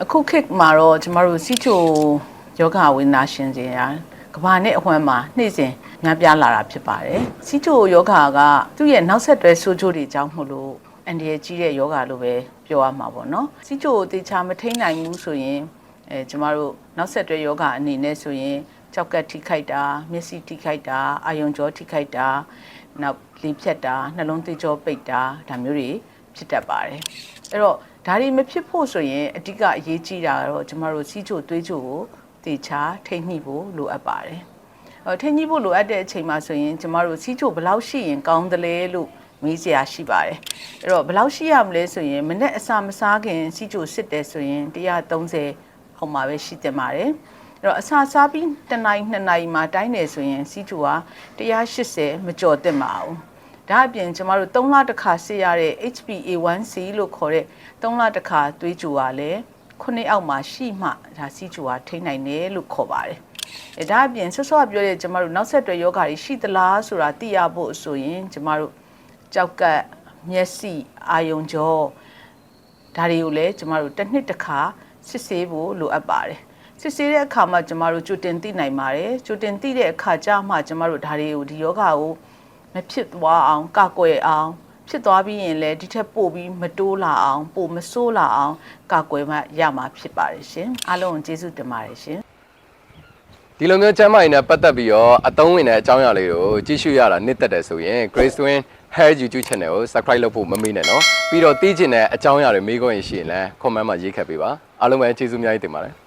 အခုခေတ်မှာတော့ကျမတို့စီချိုယောဂဝိနာရှင်တွေရာကဘာနဲ့အဝမ်းမှာနှိမ့်စဉ်များပြားလာတာဖြစ်ပါတယ်စီချိုယောဂကသူ့ရဲ့နောက်ဆက်တွဲဆိုးကျိုးတွေကြောင့်မို့လို့အန်ဒီရဲ့ကြီးတဲ့ယောဂလို့ပဲပြောရမှာပေါ့နော်စီချိုကိုတေချာမထိန်နိုင်ဘူးဆိုရင်ကျမတို့နောက်ဆက်တွဲယောဂအနေနဲ့ဆိုရင်ကြောက်ကက်ထိခိုက်တာမျက်စိထိခိုက်တာအာယုံကြောထိခိုက်တာနောက်လေဖြတ်တာနှလုံးသွေးကြောပိတ်တာဒါမျိုးတွေဖြစ်တတ်ပါတယ်အဲ့တော့ဒါတွေမဖြစ်ဖို့ဆိုရင်အဓိကအရေးကြီးတာကတော့ကျမတို့စီးချိုသွေးချိုကိုတေချာထိမ့်ညှိဖို့လိုအပ်ပါတယ်ထိမ့်ညှိဖို့လိုအပ်တဲ့အချိန်မှာဆိုရင်ကျမတို့စီးချိုဘယ်လောက်ရှိရင်ကောင်းတယ်လဲလို့မေးစရာရှိပါတယ်အဲ့တော့ဘယ်လောက်ရှိရမလဲဆိုရင်မနေ့အစာမစားခင်စီးချိုစစ်တယ်ဆိုရင်130ဟောမှာပဲရှိတင်ပါတယ်အဲ့တော့အစာစားပြီး1နာရီ2နာရီမှာတိုင်းတယ်ဆိုရင်စီးချိုက180မကျော်တက်မှာအောင်ဒါအပြင်ကျမတို့3လတစ်ခါစစ်ရတဲ့ HbA1c လို့ခေါ်တဲ့3လတစ်ခါသွေးကြိုကလည်း9အောက်မှာရှိမှဒါစီးကြိုကထိန်းနိုင်တယ်လို့ခေါ်ပါတယ်။ဒါအပြင်ဆော့ဆော့ပြောတဲ့ကျမတို့နောက်ဆက်တွဲယောဂါတွေရှိသလားဆိုတာသိရဖို့ဆိုရင်ကျမတို့ကြောက်ကက်မျက်စိအာယုံကြောဒါတွေကိုလည်းကျမတို့တစ်နှစ်တစ်ခါစစ်ဆေးဖို့လိုအပ်ပါတယ်။စစ်ဆေးတဲ့အခါမှာကျမတို့ကြိုတင်သိနိုင်ပါတယ်။ကြိုတင်သိတဲ့အခါကျမှကျမတို့ဒါတွေကိုဒီယောဂါကိုမဖြစ်သွားအောင်ကာကွယ်အောင်ဖြစ်သွားပြီးရင်လည်းဒီထက်ပိုပြီးမတိုးလာအောင်ပိုမဆိုးလာအောင်ကာကွယ်မှရမှာဖြစ်ပါတယ်ရှင်အားလုံးကိုကျေးဇူးတင်ပါတယ်ရှင်ဒီလိုမျိုးကျမ်းမာရေးနဲ့ပတ်သက်ပြီးတော့အသုံးဝင်တဲ့အကြောင်းအရာလေးကိုကြည့်ရှုရတာနှစ်သက်တယ်ဆိုရင် Grace Twin Hair YouTube Channel ကို Subscribe လုပ်ဖို့မမေ့နဲ့နော်ပြီးတော့သိချင်တဲ့အကြောင်းအရာတွေမေးခွန်းရှိရင်လည်း comment မှာရေးခတ်ပေးပါအားလုံးပဲကျေးဇူးအများကြီးတင်ပါတယ်